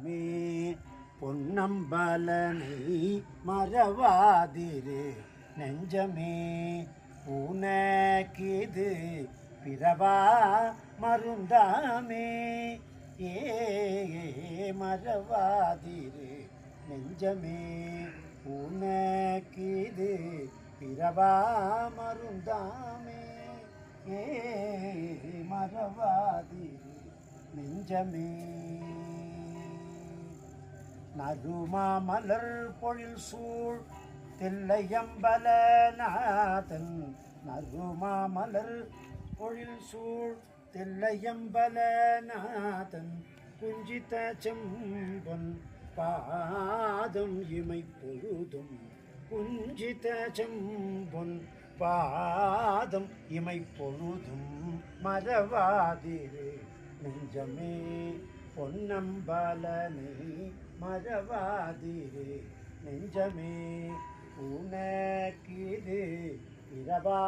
மே பொன்னம்பலனை மறவாதிரு நெஞ்சமே, உனக்கிது பிறவா மருந்தாமே. ஏ மறவாதிரு நெஞ்சமே, உனக்கிது பிறவா மருந்தாமே. ஏ மறவாதிரு நெஞ்சமே. நறுமாமலர் பொழில் சூழ் தில்லையம்பலநாதன், நறுமாமலர் பொழில் சூழ் தில்லையம்பலநாதன், குஞ்சித செம்பொன் பாதம் இமை பொழுதும், குஞ்சித செம்பொன் பாதம் இமை பொழுதும் மறவாதிரு நெஞ்சமே, பொன்னம்பலனை மறவாதிரு நெஞ்சமே, உனக்கிது பிறவா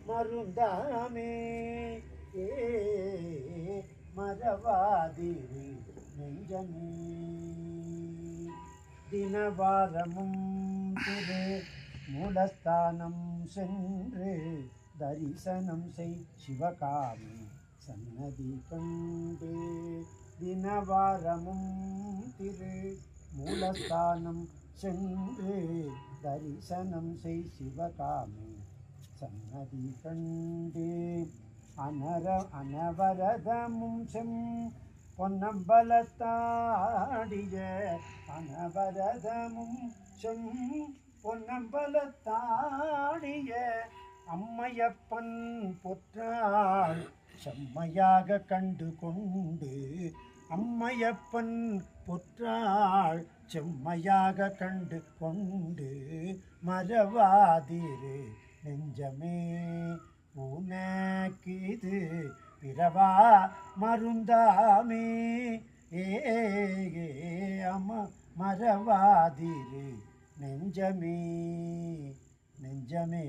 மருந்தாமே. ஏ மறவாதிரு நெஞ்சமே. தினவாரமும் திரு மூலஸ்தானம் சென்று தரிசனம் செய் சிவகாமி சன்னதி கண்டு. தினவாரமும் திரு மூலஸ்தானம் சென்று தரிசனம் செய் சிவகாமி சன்னதி கண்டு. அனவரதமும் செம் பொன்னம்பலத்தாடிய, அனவரதமும் செம் பொன்னம்பலத்தாடிய, அம்மையப்பன் பொற்றாள் செம்மையாக கண்டு கொண்டு, அம்மையப்பன் பொற்றாள் செம்மையாக கண்டு கொண்டு மறவாதிரு நெஞ்சமே, உனக்கிது பிறவா மருந்தாமே. ஏ மறவாதிரு நெஞ்சமே நெஞ்சமே.